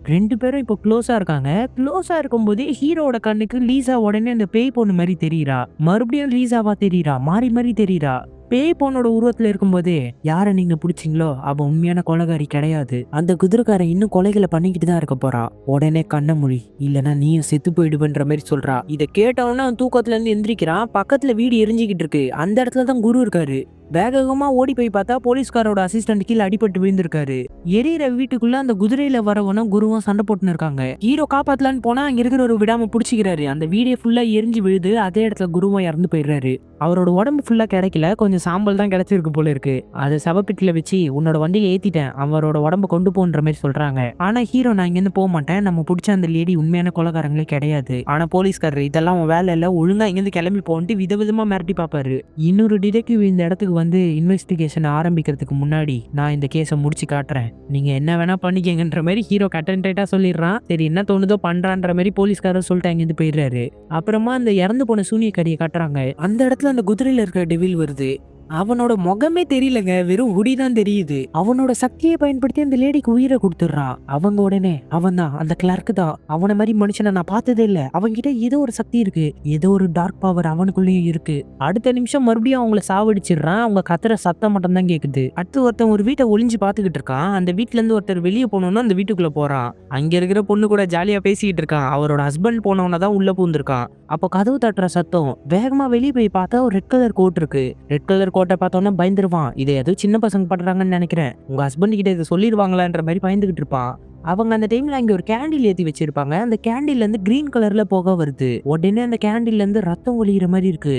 2 பேரும் இப்போ க்ளோஸா இருக்காங்க. க்ளோஸா இருக்கும்போதே ஹீரோவோட கண்ணுக்கு லீசா உடனே அந்த பேய் பொண்ணு மாதிரி தெரியுறா. மறுபடியும் லீசாவா தெரியுறா, மாறி மாறி தெரியுறா. பேய் பொண்ணோட உருவத்துல இருக்கும்போதே, யாரை நீங்க பிடிச்சிங்களோ அவ உண்மையான கொலைகாரி கிடையாது, அந்த குதிரைக்காரன் இன்னும் கொலைகளை பண்ணிக்கிட்டு தான் இருக்க போறா, உடனே கண்ண மொழி, இல்லைன்னா நீயும் செத்து போயிடுவேன்ற மாதிரி சொல்றா. இதை கேட்டவொன்னா அவன் தூக்கத்துல இருந்து எந்திரிக்கிறான். பக்கத்துல வீடு எரிஞ்சுக்கிட்டு இருக்கு. அந்த இடத்துல தான் குரு இருக்காரு. வேகமா ஓடி போய் பார்த்தா போலீஸ்காரோட அசிஸ்டன்ட் கீழே அடிபட்டு விழுந்திருக்காரு. எரியிற வீட்டுக்குள்ள அந்த குதிரையில வரவனும் குருவும் சண்டை போட்டுன்னு இருக்காங்க. ஹீரோ காப்பாத்தலான்னு போனா அங்க இருக்கிற ஒரு விடாம பிடிச்சிக்கிறாரு. அந்த வீடே ஃபுல்லா எரிஞ்சு விழுது. அதே இடத்துல குருவும் இறந்து போயிடுறாரு. அவரோட உடம்பு ஃபுல்லா கிடைக்கல, கொஞ்சம் சாம்பல் தான் கிடைச்சிருக்கு போல இருக்கு. அதை சவப்பெட்டில வச்சு உன்னோட வண்டியில ஏத்திட்டேன், அவரோட உடம்பு கொண்டு போன்ற மாதிரி சொல்றாங்க. ஆனா ஹீரோ, நான் இங்க இருந்து போக மாட்டேன், நம்ம பிடிச்ச அந்த லேடி உண்மையான கொலைகாரங்களே கிடையாது. ஆனா போலீஸ்காரர், இதெல்லாம் வேலை இல்ல, ஒழுங்கா இங்க இருந்து கிளம்பி போன்ட்டு விதவிதமா மிரட்டி பாப்பாரு. இன்னொரு டிடெக்டிவ் இந்த இடத்துக்கு வந்து இன்வெஸ்டிகேஷன் ஆரம்பிக்கிறதுக்கு முன்னாடி நான் இந்த கேஸை முடிச்சு காட்டுறேன், நீங்க என்ன வேணா பண்ணிக்கங்கன்ற மாதிரி ஹீரோ கட்டன்டைட்டா சொல்லிடுறான். சரி, என்ன தோணுதோ பண்றான்ற மாதிரி போலீஸ்காரர் சொல்லிட்டு அங்கிருந்து போயிடுறாரு. அப்புறமா அந்த இறந்து போன சூனியக்காரியை காட்டுறாங்க. அந்த இடத்துல அந்த குதிரையில இருக்கிற டெவில் வருது. அவனோட முகமே தெரியலங்க, வெறும் உடி தான் தெரியுது. அவனோட சக்தியை பயன்படுத்தி அந்த லேடிக்கு உயிரை கொடுத்துடுறான். அவங்க உடனே, அவன் தான் அந்த கிளர்க்கு தான், அவனை மாதிரி மனுஷனை நான் பார்த்ததே இல்லை, அவன்கிட்ட ஏதோ ஒரு சக்தி இருக்கு, ஏதோ ஒரு டார்க் பவர் அவனுக்குள்ளேயும் இருக்கு. அடுத்த நிமிஷம் மறுபடியும் அவங்கள சாவடிச்சிடுறான். அவங்க கத்துற சத்தம் மட்டும் தான் கேக்குது. அடுத்து ஒருத்தன் ஒரு வீட்டை ஒளிஞ்சு பாத்துக்கிட்டு இருக்கான். அந்த வீட்டுல இருந்து ஒருத்தர் வெளியே போனோம்னா அந்த வீட்டுக்குள்ள போறான். அங்க இருக்கிற பொண்ணு கூட ஜாலியா பேசிக்கிட்டு இருக்கான். அவரோட ஹஸ்பண்ட் போனவன தான் உள்ள பூந்திருக்கான். அப்போ கதவு தட்டுற சத்தம். வேகமா வெளியே போய் பார்த்தா ஒரு ரெட் கலர் கோட் இருக்கு. ரெட் கலர் கோட்டை பார்த்தோன்னா பயந்துருவான். இதை ஏதோ சின்ன பசங்க பண்றாங்கன்னு நினைக்கிறேன், உங்க ஹஸ்பண்ட் கிட்ட இதை சொல்லிடுவாங்களான்ற மாதிரி பயந்துகிட்டு இருப்பான். அவங்க அந்த டைம்ல அங்க ஒரு கேண்டில் ஏத்தி வச்சிருப்பாங்க. அந்த கேண்டில்ல இருந்து கிரீன் கலர்ல புகை வருது. உடனே அந்த கேண்டில்ல இருந்து ரத்தம் ஒளிகிற மாதிரி இருக்கு.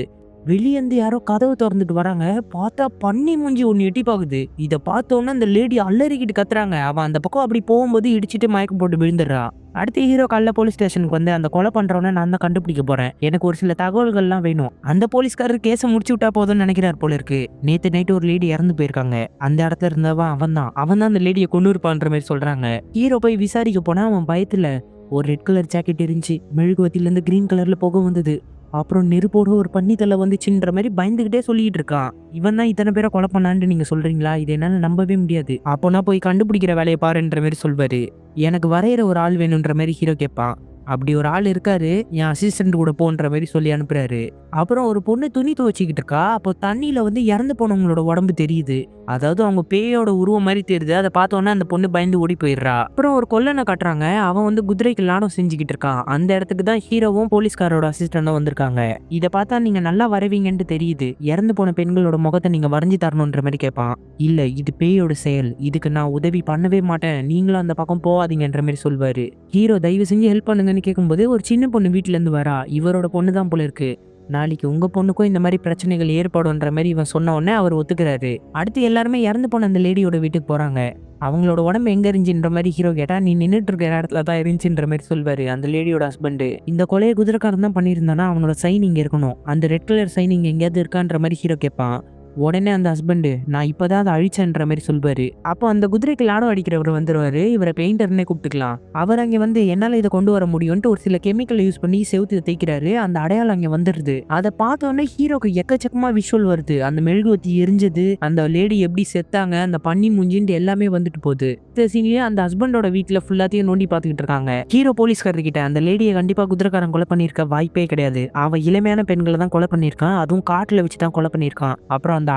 வெளியேந்து யாரோ கதவு திறந்துட்டு வராங்க. பார்த்தா பன்னி மூஞ்சி ஒண்ணு எட்டி பாக்குது. இதை பார்த்தோன்னா அந்த லேடி அலறிக்கிட்டு கத்துறாங்க. அவன் அந்த பக்கம் அப்படி போகும்போது இடிச்சிட்டு மயக்கம் போட்டு விழுந்துடுறா. அடுத்து ஹீரோ காலைல போலீஸ் ஸ்டேஷனுக்கு வந்து, அந்த கொலை பண்றவன நான் தான் கண்டுபிடிக்க போறேன், எனக்கு ஒரு சில தகவல்கள்லாம் வேணும். அந்த போலீஸ்காரர் கேஸை முடிச்சு விட்டா போதும்னு நினைக்கிறார் போல இருக்கு. நேத்து நைட்டு ஒரு லேடி இறந்து போயிருக்காங்க. அந்த இடத்துல இருந்தவன் அவன் தான் அந்த லேடியை கொண்டு இருப்பான்ற மாதிரி சொல்றாங்க. ஹீரோ போய் விசாரிக்க போனா அவன் பயத்துல ஒரு ரெட் கலர் ஜாக்கெட் இருந்துச்சு, மெழுகுவத்தில இருந்து கிரீன் கலர்ல புகை வந்தது, அப்புறம் நெருப்போட ஒரு பன்னி தலை வந்துச்சுன்ற மாதிரி பயந்துகிட்டே சொல்லிட்டு இருக்கான். இவன் தான் இத்தனை பேரை கொலை பண்ணான்னு நீங்க சொல்றீங்களா? இது என்னால நம்பவே முடியாது. அப்போனா போய் கண்டுபிடிக்கிற வேலையை பாருன்ற மாதிரி சொல்வாரு. எனக்கு வரைகிற ஒரு ஆள் வேணுன்ற மாதிரி ஹீரோ கேட்பான். அப்படி ஒரு ஆள் இருக்காரு, என் அசிஸ்டன்ட் கூட போன்ற மாதிரி சொல்லி அனுப்புறாரு. அப்புறம் ஒரு பொண்ணு துணி துவைச்சிக்கிட்டு இருக்கா. அப்போ தண்ணியில வந்து இறந்து போனவங்களோட உடம்பு தெரியுது. அதாவது அவங்க பேயோட உருவம் மாதிரி தெரியுது. அதை பார்த்தோன்னே அந்த பொண்ணு பயந்து ஓடி போயிடுறா. அப்புறம் ஒரு கொல்லனை காட்டுறாங்க. அவன் வந்து குதிரைக்கு லாடம் செஞ்சுக்கிட்டு இருக்கான். அந்த இடத்துக்கு தான் ஹீரோவும் போலீஸ்காரோட அசிஸ்டன்டும் வந்திருக்காங்க. இதை பார்த்தா நீங்க நல்லா வரைவீங்கன்னு தெரியுது. இறந்து போன பெண்களோட முகத்தை நீங்க வரைஞ்சி தரணுன்ற மாதிரி கேட்பான். இல்ல, இது பேயோட செயல். இதுக்கு நான் உதவி பண்ணவே மாட்டேன். நீங்களும் அந்த பக்கம் போகாதீங்கன்ற மாதிரி சொல்வாரு. ஹீரோ தயவு செஞ்சு ஹெல்ப் பண்ணுங்கன்னு கேட்கும்போது ஒரு சின்ன பொண்ணு வீட்டுல இருந்து வரா. இவரோட பொண்ணு தான் போல இருக்கு. நாளைக்கு உங்க பொண்ணுக்கும் இந்த மாதிரி பிரச்சனைகள் ஏற்படும்ன்ற மாதிரி இவன் சொன்ன உடனே அவர் ஒத்துக்கிறாரு. அடுத்து எல்லாருமே இறந்து போன அந்த லேடியோட வீட்டுக்கு போறாங்க. அவங்களோட உடம்பு எங்க இருந்துச்சுன்ற மாதிரி ஹீரோ கேட்டா, நீ நின்றுட்டு இருக்கிற இடத்துல தான் இருந்துச்சுன்ற மாதிரி சொல்வாரு அந்த லேடியோட ஹஸ்பண்ட். இந்த கொலையை குதிரைக்காரன் தான் பண்ணியிருந்தானா அவனோட சைன் இங்க இருக்கணும். அந்த ரெட் கலர் சைன் இங்க எங்கேயாவது இருக்கான்ற மாதிரி ஹீரோ கேட்பான். உடனே அந்த ஹஸ்பண்ட், நான் இப்பதான் அதை அழிச்சேன்ற மாதிரி சொல்வாரு. அப்போ அந்த குதிரைக்கு லாடம் அடிக்கிறவர் வந்துருவாரு. இவரை பெயிண்டர்னே கூப்பிட்டுக்கலாம். அவர் அங்கே வந்து என்னால இதை கொண்டு வர முடியும்ட்டு ஒரு சில கெமிக்கல் யூஸ் பண்ணி செவுத்து தேய்க்கிறாரு. அந்த அடையாளம் அங்கே வந்துருது. அதை பார்த்தோன்னே ஹீரோக்கு எக்கச்சக்கமா விஷுவல் வருது. அந்த மெழுகுவத்தி எரிஞ்சது, அந்த லேடி எப்படி செத்தாங்க, அந்த பன்னி மூஞ்சின்ட்டு எல்லாமே வந்துட்டு போகுது. இந்த சீன்லயே அந்த ஹஸ்பண்டோட வீட்டுல ஃபுல்லாத்தையும் நோண்டி பார்த்துக்கிட்டு இருக்காங்க. ஹீரோ போலீஸ்காரர்கிட்ட, அந்த லேடியை கண்டிப்பா குதிரைக்காரன் கொலை பண்ணியிருக்க வாய்ப்பே கிடையாது. அவ இளமையான பெண்களை தான் கொலை பண்ணியிருக்கான். அதுவும் காட்டுல வச்சுதான் கொலை பண்ணியிருக்கான். அப்புறம் அந்த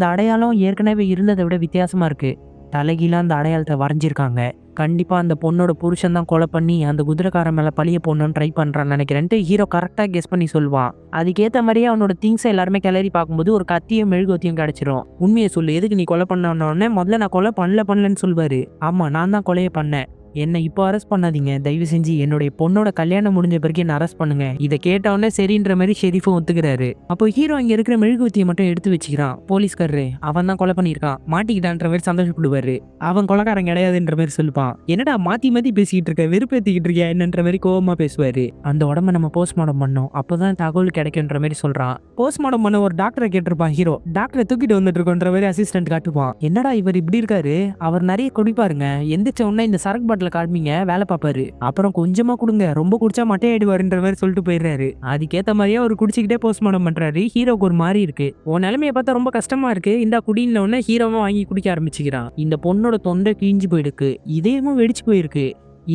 அடையாளம் ஏற்கனவே இருந்ததை விட வித்தியாசமா இருக்கு. தலைகீழா அந்த அடையாளத்தை வரைஞ்சிருக்காங்க. கண்டிப்பா அந்த பொண்ணோட புருஷன் தான் கொலை பண்ணி அந்த குதிரைக்காரன் மேல பழிய போடணும்னு ட்ரை பண்றான்னு நினைக்கிறேன்ட்டு ஹீரோ கரெக்டா கெஸ் பண்ணி சொல்லுவான். அதுக்கேற்ற மாதிரியே அவனோட திங்ஸ் எல்லாருமே கிளறி பார்க்கும்போது ஒரு கத்தியும் மெழுகுவத்தியும் கிடைச்சிரும். உண்மையை சொல்லு, எதுக்கு நீ கொலை பண்ண? முதல்ல நான் கொலை பண்ணலன்னு சொல்வாரு. ஆமா, நான் தான் கொலையை பண்ணேன். என்னை இப்போ அரெஸ்ட் பண்ணாதீங்க, தயவு செஞ்சு என்னுடைய பொண்ணோட கல்யாணம் முடிஞ்ச பிறகு என்ன அரெஸ்ட் பண்ணுங்க. இதை கேட்டவுடனே சரின்ற மாதிரி ஷெரீஃபும் ஒத்துக்கிறாரு. அப்போ ஹீரோ இங்க இருக்கிற மெழுகுவத்தியை மட்டும் எடுத்து வச்சுக்கிறான். போலீஸ்காரரு, அவன் தான் கொலை பண்ணியிருக்கான், மாட்டிக்கிட்டான்ற மாதிரி சந்தோஷப்படுவாரு. அவன் கொலைக்காரன் கிடையாதுன்ற மாதிரி சொல்லுவான். என்னடா மாத்தி மாத்தி பேசிக்கிட்டு இருக்க, வெறுப்பேத்திக்கிட்டு இருக்கியா என்னன்ற மாதிரி கோவமா பேசுவாரு. அந்த உடம்ப நம்ம போஸ்ட்மார்டம் பண்ணோம், அப்போதான் தகவல் கிடைக்கும்ன்ற மாதிரி சொல்றான். போஸ்ட்மார்டம் பண்ண ஒரு டாக்டரை கேட்டிருப்பான் ஹீரோ. டாக்டரை தூக்கிட்டு வந்துட்டு இருக்கோன்ற மாதிரி அசிஸ்டன்ட் காட்டுவான். என்னடா இவர் இப்படி இருக்காரு, அவர் நிறைய குடிப்பாருங்க, எந்திரிச்ச உடனே இந்த சரக்கு காட்மிங்க வேலை பார்ப்பாரு. அப்புறம் கொஞ்சமா கொடுங்க, ரொம்ப குடிச்சா மட்டை ஆயிடுவாருன்ற மாதிரி சொல்லிட்டு போயிடுறாரு. அதுக்கேத்த மாதிரியே அவர் குடிச்சுக்கிட்டே போஸ்ட்மார்டம் பண்றாரு. ஹீரோக்கு ஒரு மாதிரி இருக்கு. உன் நிலைமையை பார்த்தா ரொம்ப கஷ்டமா இருக்கு, இந்த குடின உடனே ஹீரோவும் வாங்கி குடிக்க ஆரம்பிச்சுக்கிறான். இந்த பொண்ணோட தொண்டை கிழிஞ்சு போயிருக்கு, இதயமும் வெடிச்சு போயிருக்கு.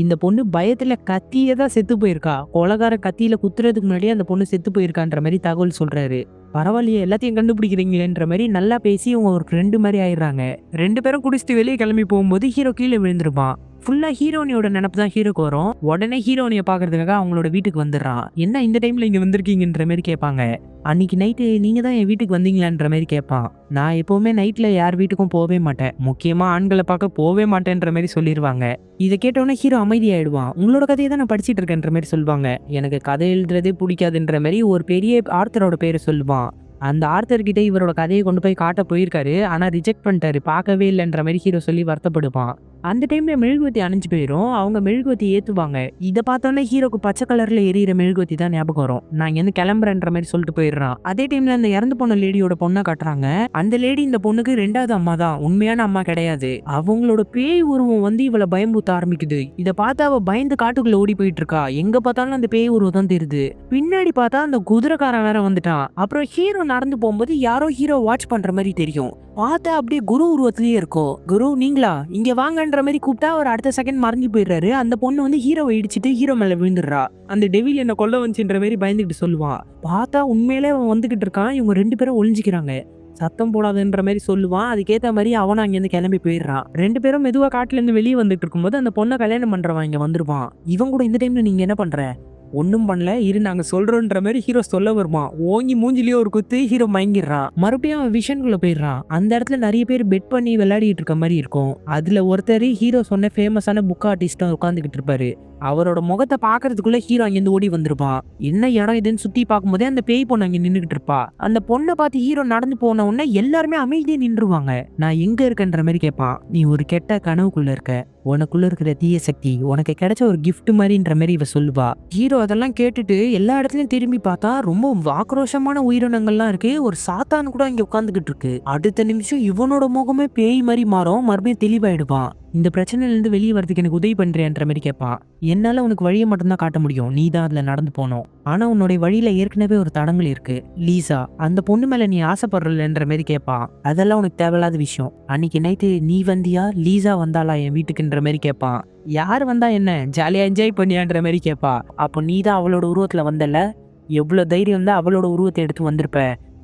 இந்த பொண்ணு பயத்துல கத்தியே தான் செத்து போயிருக்கா. கொலகார கத்தியில குத்துறதுக்கு முன்னாடியே அந்த பொண்ணு செத்து போயிருக்கான்ற மாதிரி தகவல் சொல்றாரு. பரவாயில்லையே, எல்லாத்தையும் கண்டுபிடிக்கிறீங்களேன்ற மாதிரி நல்லா பேசி இவங்க ஒரு ஃப்ரெண்டு மாதிரி ஆயிடுறாங்க. 2 பேரும் குடிச்சிட்டு வெளியே கிளம்பி போகும்போது ஹீரோ கீழே விழுந்துருப்பான். ஃபுல்லா ஹீரோனியோட நினப்பு தான் ஹீரோக்கு வரும். உடனே ஹீரோனியை பாக்குறதுக்காக அவங்களோட வீட்டுக்கு வந்துடுறான். என்ன இந்த டைம்ல இங்க வந்திருக்கீங்கன்ற மாதிரி கேட்பாங்க. அன்னைக்கு நைட்டு நீங்க தான் என் வீட்டுக்கு வந்தீங்களான்ற மாதிரி கேட்பான். நான் எப்பவுமே நைட்ல யார் வீட்டுக்கும் போகவே மாட்டேன், முக்கியமா ஆண்களை பார்க்க போகவே மாட்டேன்ற மாதிரி சொல்லிடுவாங்க. இதை கேட்டோன்னே ஹீரோ அமைதியாயிடுவான். உங்களோட கதையை தான் நான் படிச்சுட்டு இருக்கேன்ற மாதிரி சொல்லுவாங்க. எனக்கு கதை எழுதுறதே பிடிக்காதுன்ற மாதிரி ஒரு பெரிய ஆர்த்தரோட பேரை சொல்லுவான். அந்த ஆர்த்தர் கிட்ட இவரோட கதையை கொண்டு போய் காட்ட போயிருக்காரு. ஆனா ரிஜெக்ட் பண்ணிட்டாரு, பார்க்கவே இல்லைன்ற மாதிரி ஹீரோ சொல்லி வருத்தப்படுவான். அந்த டைம்ல மெழுகுவத்தி அணைஞ்சு போயிடும். அவங்க மெழுகுவத்தி ஏத்துவாங்க. இதை பார்த்தோன்னே ஹீரோக்கு பச்சை கலர்ல எரியிற மெழுகுவத்தி தான் ஞாபகம் வரும். நான் இங்க இருந்து கிளம்புறேன்ற மாதிரி சொல்லிட்டு போயிடுறான். அதே டைம்ல அந்த இறந்து போன லேடியோட பொண்ணை காட்டுறாங்க. அந்த லேடி இந்த பொண்ணுக்கு 2வது அம்மா தான், உண்மையான அம்மா கிடையாது. அவங்களோட பேய் உருவம் வந்து இவளை பயம்பூத்த ஆரம்பிக்குது. இதை பார்த்து அவ பயந்து காட்டுக்குள்ள ஓடி போயிட்டு இருக்கா. எங்க பார்த்தாலும் அந்த பேய் உருவம் தான் தெரியுது. பின்னாடி பார்த்தா அந்த குதிரைக்காரன் வேற வந்துட்டான். அப்புறம் ஹீரோ நடந்து போகும்போது யாரோ ஹீரோ வாட்ச் பண்ற மாதிரி தெரியும். பார்த்தா அப்படியே குரு உருவத்திலேயே இருக்கும். குரு நீங்களா, இங்க வாங்கன்ற மாதிரி கூப்பிட்டா ஒரு அடுத்த செகண்ட் மறைஞ்சு போயிடுறாரு. அந்த பொண்ணு வந்து ஹீரோவை இடிச்சிட்டு ஹீரோ மேல விழுந்துடுறா. அந்த டெவில் என்ன கொல்ல வந்துச்சுன்ற மாதிரி பயந்துகிட்டு சொல்லுவான். பார்த்தா உண்மையிலே அவன் வந்துகிட்டு இருக்கான். இவங்க 2 பேரும் ஒளிஞ்சிக்கிறாங்க. சத்தம் போடாதுன்ற மாதிரி சொல்லுவான். அதுக்கேற்ற மாதிரி அவன் அங்கேருந்து கிளம்பி போயிடுறான். 2 பேரும் மெதுவா காட்டுல இருந்து வெளியே வந்துட்டு இருக்கும்போது அந்த பொண்ணை கல்யாணம் பண்றவன் இங்க வந்துருவான். இவன் கூட இந்த டைம்ல நீங்க என்ன பண்ற? ஒன்றும் பண்ணல, இரு நாங்க சொல்றோன்ற மாதிரி ஹீரோ சொல்ல வருவான். ஓங்கி மூஞ்சிலேயே ஒரு குத்து ஹீரோ மயங்கிடுறான். மறுபடியும் அவன் விஷனுக்குள்ள போயிடுறான். அந்த இடத்துல நிறைய பேர் பெட் பண்ணி விளையாடிட்டு இருக்க மாதிரி இருக்கும். அதுல ஒருத்தர் ஹீரோ சொன்ன ஃபேமஸான புக் ஆர்டிஸ்ட் உட்காந்துக்கிட்டு இருப்பாரு. அவரோட முகத்தை பாக்குறதுக்குள்ள ஹீரோ அங்கிருந்து ஓடி வந்திருப்பான். என்ன இடம் இதுன்னு சுத்தி பார்க்கும்போதே அந்த பேய் பொண்ணு அங்க நின்றுகிட்டு இருப்பா. அந்த பொண்ணை பார்த்து ஹீரோ நடந்து போன உடனே எல்லாருமே அமைதியே நின்றுவாங்க. நான் எங்க இருக்கேன்ற மாதிரி கேட்பான். நீ ஒரு கெட்ட கனவுக்குள்ள இருக்க, உனக்குள்ள இருக்கிற தீய சக்தி உனக்கு கிடைச்ச ஒரு கிஃப்ட் மாதிரின்ற மாதிரி இவ சொல்லுவா. ஹீரோ அதெல்லாம் கேட்டுட்டு எல்லா இடத்துலயும் திரும்பி பார்த்தா ரொம்ப ஆக்ரோஷமான உயிரினங்கள்லாம் இருக்கு. ஒரு சாத்தான் கூட இங்க உட்காந்துக்கிட்டு இருக்கு. அடுத்த நிமிஷம் இவனோட முகமே பேய் மாதிரி மாறும். மறுபடியும் தெளிவாயிடுவான். இந்த பிரச்சனையிலேருந்து வெளியே வரதுக்கு எனக்கு உதவி பண்ணுறியன்ற மாதிரி கேட்பான். என்னால் உனக்கு வழியை மட்டும்தான் காட்ட முடியும், நீ தான் அதில் நடந்து போகணும். ஆனால் உன்னுடைய வழியில் ஏற்கனவே ஒரு தடங்கள் இருக்கு. லீசா, அந்த பொண்ணு மேலே நீ ஆசைப்படுறலன்ற மாதிரி கேட்பான். அதெல்லாம் உனக்கு தேவையில்லாத விஷயம். அன்னைக்கு நைட்டு நீ வந்தியா, லீசா வந்தாளா என் வீட்டுக்குன்ற மாதிரி கேட்பான். யார் வந்தா என்ன, ஜாலியாக என்ஜாய் பண்ணியான்ற மாதிரி கேட்பா. அப்போ நீ தான் அவளோட உருவத்தில் வந்தல, எவ்வளோ தைரியம் தான் அவளோட உருவத்தை எடுத்து வந்திருப்ப.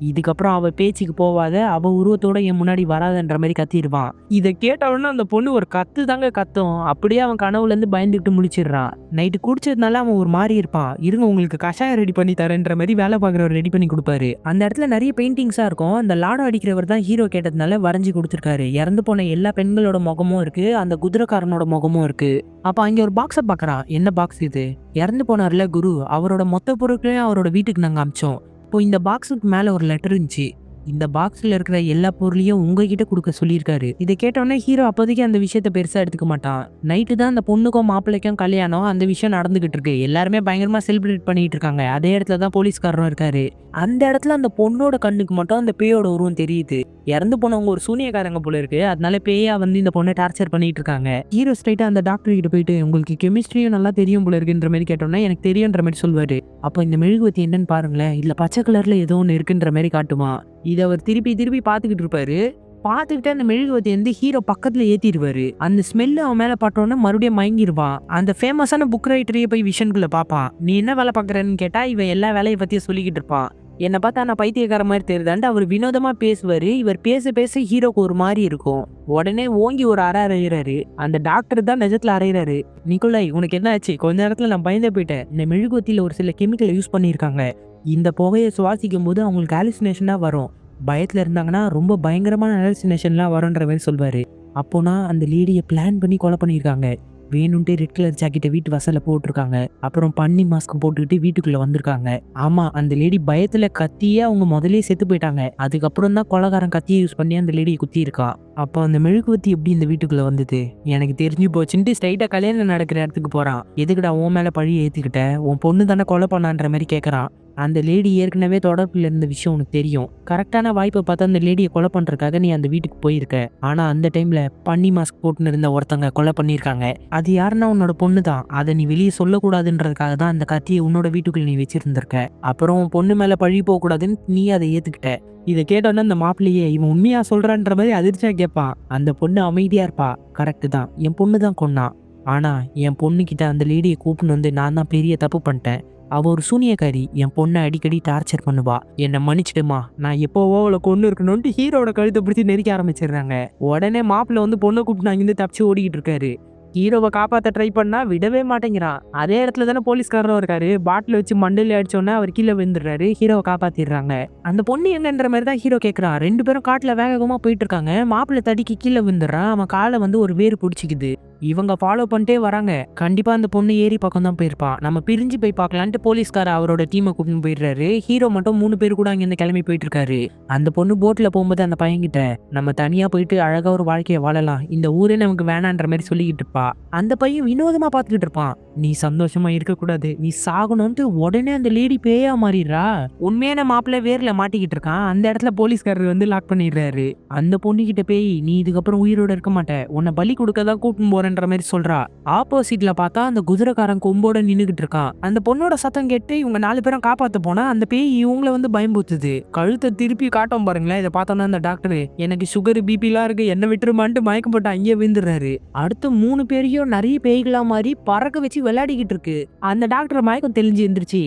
இதுக்கப்புறம் அவள் பேச்சுக்கு போவாத, அவள் உருவத்தோட என் முன்னாடி வராதன்ற மாதிரி கத்திடுவான். இதை கேட்டவொடனே அந்த பொண்ணு ஒரு கத்து தாங்க கத்தும். அப்படியே அவன் கனவுலேருந்து பயந்துக்கிட்டு முழிச்சிடுறான். நைட்டு குடிச்சதுனால அவன் ஒரு மாதிரி இருப்பான். இருங்க உங்களுக்கு கஷாயம் ரெடி பண்ணி தரேன்ற மாதிரி வேலை பார்க்குறவர் ரெடி பண்ணி கொடுப்பாரு. அந்த இடத்துல நிறைய பெயிண்டிங்ஸாக இருக்கும். அந்த லாடம் அடிக்கிறவர் தான் ஹீரோ கேட்டதுனால வரைஞ்சி கொடுத்துருக்காரு. இறந்து போன எல்லா பெண்களோட முகமும் இருக்கு, அந்த குதிரைக்காரனோட முகமும் இருக்கு. அப்போ அங்கே ஒரு பாக்ஸை பார்க்குறான். என்ன பாக்ஸ் இது? இறந்து போனார்ல குரு, அவரோட மொத்த பொருட்களையும் அவரோட வீட்டுக்கு நாங்கள் அமிச்சோம். இப்போ இந்த பாக்ஸுக்கு மேலே ஒரு லெட்டர் இருந்துச்சு. இந்த பாக்ஸில் இருக்கிற எல்லா பொருளையும் உங்ககிட்ட கொடுக்க சொல்லியிருக்காரு. இதை கேட்டோடனே ஹீரோ அப்போதைக்கு அந்த விஷயத்த பெருசாக எடுத்துக்க மாட்டான். நைட்டு தான் அந்த பொண்ணுக்கும் மாப்பிள்ளைக்கும் கல்யாணம், அந்த விஷயம் நடந்துகிட்டு இருக்கு. எல்லாருமே பயங்கரமாக செலிப்ரேட் பண்ணிட்டு இருக்காங்க. அதே இடத்துல தான் போலீஸ்காரரும் இருக்காரு. அந்த இடத்துல அந்த பொண்ணோட கண்ணுக்கு மட்டும் அந்த பேயோட உருவம் தெரியுது. இறந்து போனவங்க ஒரு சூனியக்காரங்க போல இருக்கு. அதனால பேயா வந்து இந்த பொண்ணை டார்ச்சர் பண்ணிட்டு இருக்காங்க. ஹீரோ ஸ்ட்ரைட்டா அந்த டாக்டர் கிட்ட போயிட்டு, உங்களுக்கு கெமிஸ்ட்ரியும் நல்லா தெரியும் போல இருக்குன்ற மாதிரி கேட்டோம்னா, எனக்கு தெரியுன்ற மாதிரி சொல்வாரு. அப்போ இந்த மெழுகுவத்தி என்னன்னு பாருங்களேன், இதுல பச்சை கலர்ல ஏதோ ஒன்று இருக்குன்ற மாதிரி காட்டுமா. இதை அவர் திருப்பி திருப்பி பார்த்துக்கிட்டு இருப்பாரு. பார்த்துக்கிட்டு அந்த மெழுகுவத்தி வந்து ஹீரோ பக்கத்துல ஏத்திடுவாரு. அந்த ஸ்மெல்லு அவன் மேல பட்டோன்னா மறுபடியும் மயங்கிடுவான். அந்த ஃபேமஸான புக் ரைட்டரையே போய் விஷனுக்குள்ள பார்ப்பான். நீ என்ன வேலை பார்க்குறன்னு கேட்டா இவன் எல்லா வேலையை பத்தியும் சொல்லிக்கிட்டு இருப்பான். என்னை பார்த்தா நான் பைத்தியக்கார மாதிரி தெரியுதான்ட்டு அவர் வினோதமா பேசுவாரு. இவர் பேச பேச ஹீரோக்கு ஒரு மாதிரி இருக்கும். உடனே ஓங்கி ஒரு அறையிறாரு. அந்த டாக்டர் தான் நிஜத்துல அறையிறாரு. நிக்கோலாய், உனக்கு என்ன ஆச்சு? கொஞ்ச நேரத்துல நான் பயந்தே போயிட்டேன். இந்த மெழுகுவத்தியில ஒரு சில கெமிக்கலை யூஸ் பண்ணியிருக்காங்க. இந்த புகையை சுவாசிக்கும் போது அவங்களுக்கு ஹாலுசினேஷனா வரும். பயத்துல இருந்தாங்கன்னா ரொம்ப பயங்கரமான ஹாலுசினேஷன்லாம் வரும்ன்ற மாதிரி சொல்வாரு. அப்போனா அந்த லேடியை பிளான் பண்ணி கொலை பண்ணியிருக்காங்க. வேணும்ட்டே ரெட் கலர் ஜாக்கெட்டை வீட்டு வாசல்ல போட்டிருக்காங்க. அப்புறம் பன்னி மாஸ்க் போட்டுக்கிட்டு வீட்டுக்குள்ள வந்திருக்காங்க. ஆமா, அந்த லேடி பயத்துல கத்தியே அவங்க முதலே செத்து போயிட்டாங்க. அதுக்கப்புறம் தான் கொலைகாரன் கத்தியை யூஸ் பண்ணி அந்த லேடியை குத்தி இருக்கா. அப்போ அந்த மெழுகுவத்தி எப்படி இந்த வீட்டுக்குள்ள வந்தது? எனக்கு தெரிஞ்சு போச்சுன்ட்டு ஸ்ட்ரைட்டா கல்யாணம் நடக்கிற இடத்துக்கு போறான். எதுக்குடா உன் மேல பழி ஏத்திக்கிட்ட? உன் பொண்ணு தானே கொலை பண்ணான்ற மாதிரி கேட்கறான். அந்த லேடி ஏற்கனவே தொடர்பில் இருந்த விஷயம் உனக்கு தெரியும். கரெக்டான வாய்ப்பை பார்த்து அந்த லேடியை கொலை பண்றதுக்காக நீ அந்த வீட்டுக்கு போயிருக்க. ஆனா அந்த டைம்ல பன்னி மாஸ்க் போட்டுன்னு இருந்த ஒருத்தங்க கொலை பண்ணியிருக்காங்க. அது யாருன்னா உன்னோட பொண்ணு தான். அதை நீ வெளியே சொல்லக்கூடாதுன்றதுக்காக தான் அந்த கத்தியை உன்னோட வீட்டுக்குள்ள நீ வச்சிருந்திருக்க. அப்புறம் உன் பொண்ணு மேல பழி போகக்கூடாதுன்னு நீ அதை ஏத்துக்கிட்ட. இதை கேட்டோன்னா அந்த மாப்பிள்ளையே இவன் உண்மையா சொல்றான்ற மாதிரி அதிர்ச்சியா கேட்பான். அந்த பொண்ணு அமைதியா இருப்பா. கரெக்டு தான், என் பொண்ணு தான் கொன்னா. ஆனா என் பொண்ணு கிட்ட அந்த லேடியை கூப்பிட்டு வந்து நான் தான் பெரிய தப்பு பண்ணிட்டேன். அவ ஒரு சூனியக்காரி. என் பொண்ணை அடிக்கடி டார்ச்சர் பண்ணுவா. என்னை மன்னிச்சிடுமா, நான் எப்போவோ அவளை கொண்டு இருக்கணும்ட்டு ஹீரோட கழுத்தை பிடிச்சி நெரிக்க ஆரம்பிச்சிடுறாங்க. உடனே மாப்பிள்ளை வந்து பொண்ணை கூப்பிட்டு அங்கிருந்து தப்பிச்சு ஓடிக்கிட்டு இருக்காரு. ஹீரோவை காப்பாற்ற ட்ரை பண்ணா விடவே மாட்டேங்கிறான். அதே இடத்துல தானே போலீஸ்காரரும் இருக்காரு. பாட்டில் வச்சு மண்டல அடிச்சோன்னா அவர் கீழே விழுந்துடுறாரு. ஹீரோவை காப்பாத்திடுறாங்க. அந்த பொண்ணு எங்கன்ற மாதிரி தான் ஹீரோ கேட்கறான். ரெண்டு பேரும் காட்டுல வேகமா போயிட்டு இருக்காங்க. மாப்பிள்ளை தடிக்கு கீழே விழுந்துடுறான். அவன் காலை வந்து ஒரு வேறு பிடிச்சிக்குது. இவங்க ஃபாலோ பண்ணிட்டே வராங்க. கண்டிப்பா அந்த பொண்ணு ஏரி பக்கம் தான் போயிருப்பான். நம்ம பிரிஞ்சு போய் பார்க்கலான்ட்டு போலீஸ்கார அவரோட டீமை கூப்பிட்டு போயிடுறாரு. ஹீரோ மட்டும் 3 பேர் கூட அங்கிருந்து கிளம்பி போயிட்டு இருக்காரு. அந்த பொண்ணு போட்ல போகும்போது அந்த பையன்கிட்ட, நம்ம தனியா போயிட்டு அழகா ஒரு வாழ்க்கையை வாழலாம், இந்த ஊரே நமக்கு வேணான்ற மாதிரி சொல்லிக்கிட்டு இருப்பா. அந்த பையன் வினோதமா பார்த்துக்கிட்டு இருப்பான். நீ சந்தோஷமா இருக்கக்கூடாது, நீ சாகணும்ட்டு உடனே அந்த லேடி பேயா மாறிடுறா. உண்மையான மாப்பிள்ளை வேர்ல மாட்டிக்கிட்டு இருக்கான். அந்த இடத்துல போலீஸ்காரர் வந்து லாக் பண்ணிடுறாரு. அந்த பொண்ணு கிட்ட பேய், நீ இதுக்கப்புறம் உயிரோட இருக்க மாட்ட, உன்னை பலி கொடுக்க தான் கூட்டின்னு போறேன்ற மாதிரி சொல்றா. ஆப்போசிட்ல பார்த்தா அந்த குதிரைக்காரன் கொம்போட நின்னுகிட்டு இருக்கான். அந்த பொண்ணோட சத்தம் கேட்டு இவங்க 4 பேரும் காப்பாத்த போனா அந்த பேய் இவங்களை வந்து பயம்புத்துது. கழுத்தை திருப்பி காட்டும் பாருங்களேன். இதை பார்த்தோன்னா அந்த டாக்டர், எனக்கு சுகர் பிபிலாம் இருக்கு, என்ன விட்டுருமான்ட்டு மயக்கம் போட்டு அங்கேயே விழுந்துடுறாரு. அடுத்து 3 பேரையும் நிறைய பேய்களா மாதிரி பறக்க வச்சு விளையாடிக்கிட்டு இருக்கு. அந்த டாக்டர் மயக்கம் தெளிஞ்சு எந்திரிச்சு,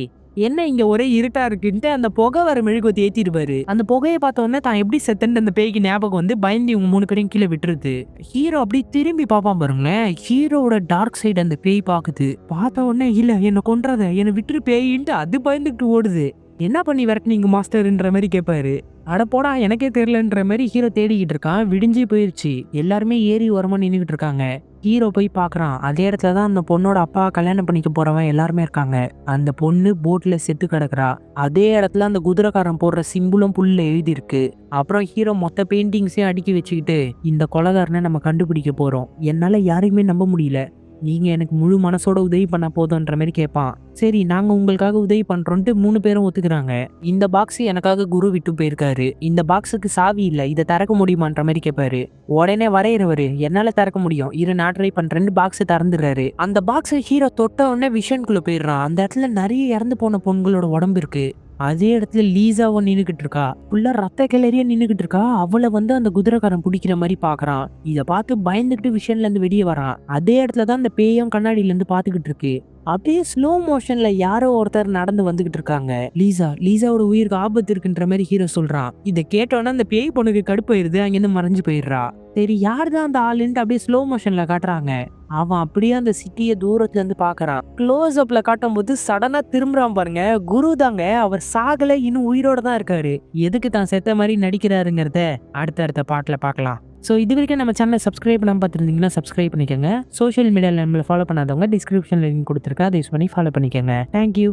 என்ன இங்க ஒரே இருட்டா இருக்குன்ட்டு அந்த புகை வர மெழுகுவத்தி ஏத்திடுவாரு. அந்த புகையை பார்த்தோன்னே தான் எப்படி செத்துன்னு அந்த பேய்க்கு ஞாபகம் வந்து பயந்து இவங்க 3 பேரையும் கீழே விட்டுருது. ஹீரோ அப்படி திரும்பி பார்ப்பான் பாருங்களேன். ஹீரோவோட டார்க் சைடு அந்த பேய் பாக்குது. பார்த்த உடனே இல்ல என்ன கொன்றத, என்னை விட்டுரு பேயின்ட்டு அது பயந்துட்டு ஓடுது. என்ன பண்ணி விரட்டினீங்க மாஸ்டர்ன்ற மாதிரி கேட்பாரு. அட போடா, எனக்கே தெரியலன்ற மாதிரி ஹீரோ தேடிக்கிட்டு இருக்கான். விடிஞ்சு போயிருச்சு. எல்லாருமே ஏறி ஓரமா நின்றுகிட்டு இருக்காங்க. ஹீரோ போய் பார்க்குறான். அதே இடத்துல தான் அந்த பொண்ணோட அப்பா கல்யாணம் பண்ணிக்க போறவன் எல்லாருமே இருக்காங்க. அந்த பொண்ணு போட்ல செத்து கிடக்குறா. அதே இடத்துல அந்த குதிரைக்காரன் போடுற சிம்பிளும் புல்ல எழுதி இருக்கு. அப்புறம் ஹீரோ மொத்த பெயிண்டிங்ஸையும் அடுக்கி வச்சுக்கிட்டு, இந்த கொலைகாரனை நம்ம கண்டுபிடிக்க போறோம். என்னால யாரையுமே நம்ப முடியல. நீங்க எனக்கு முழு மனசோட உதவி பண்ணா போதுன்ற மாதிரி கேட்பான். சரி நாங்க உங்களுக்காக உதவி பண்றோம்ட்டு 3 பேரும் ஒத்துக்குறாங்க. இந்த பாக்ஸ் எனக்காக குரு விட்டு போயிருக்காரு. இந்த பாக்ஸுக்கு சாவி இல்ல. இத திறக்க முடியுமான்ற மாதிரி கேட்பாரு. உடனே வரையறவரு என்னால திறக்க முடியும். இரு நான் ட்ரை பண்றேன்னு பாக்ஸ் திறந்துடுறாரு. அந்த பாக்ஸ் ஹீரோ தொட்ட உடனே விஷனுக்குள்ள போயிடுறான். அந்த இடத்துல நிறைய இறந்து போன பொண்களோட உடம்பு இருக்கு. அதே இடத்துல லீசாவும் நின்னுகிட்டு இருக்கா. ஃபுல்லா ரத்த கிளறியா நின்னுகிட்டு இருக்கா. அவளை அந்த குதிரைக்காரன் பிடிக்கிற மாதிரி பாக்குறான். இத பார்த்து பயந்துகிட்டு விஷன்ல இருந்து வெளியே வரான். அதே இடத்துல தான் அந்த பேயும் கண்ணாடியில இருந்து பாத்துக்கிட்டு இருக்கு. அப்படியே ஸ்லோ மோஷன்ல யாரோ ஒருத்தர் நடந்து வந்துகிட்டு இருக்காங்க. லீசாவோட உயிருக்கு ஆபத்து இருக்குன்ற மாதிரி ஹீரோ சொல்றான். இதை கேட்டோன்னா அந்த பேய் பொண்ணுக்கு கடுப்பாயிருது. அங்கிருந்து மறைஞ்சு போயிடுறா. சரி யாருதான் அந்த ஆளுன்ட்டு அப்படியே ஸ்லோ மோஷன்ல காட்டுறாங்க. அவன் அப்படியே அந்த சிட்டியை தூரத்துல இருந்து பாக்குறான். க்ளோஸ் அப்ல காட்டும் போது சடனா திரும்புறான் பாருங்க. குரு தாங்க. அவர் சாகல, இன்னும் உயிரோட தான் இருக்காரு. எதுக்கு தான் செத்த மாதிரி நடிக்கிறாருங்கிறத அடுத்த பாட்டுல பார்க்கலாம். ஸோ இது வரைக்கும் நம்ம சேனலை சப்ஸ்கிரைப் பண்ணாமல் பார்த்துருந்தீங்கன்னா சப்ஸ்கிரைப் பண்ணிக்கோங்க. சோஷியல் மீடியாவில் நம்மளை ஃபாலோ பண்ணாதவங்க டிஸ்கிரிப்ஷனில் லிங்க் கொடுத்துருக்கேன். அதை யூஸ் பண்ணி ஃபாலோ பண்ணிக்கோங்க. தேங்க்யூ.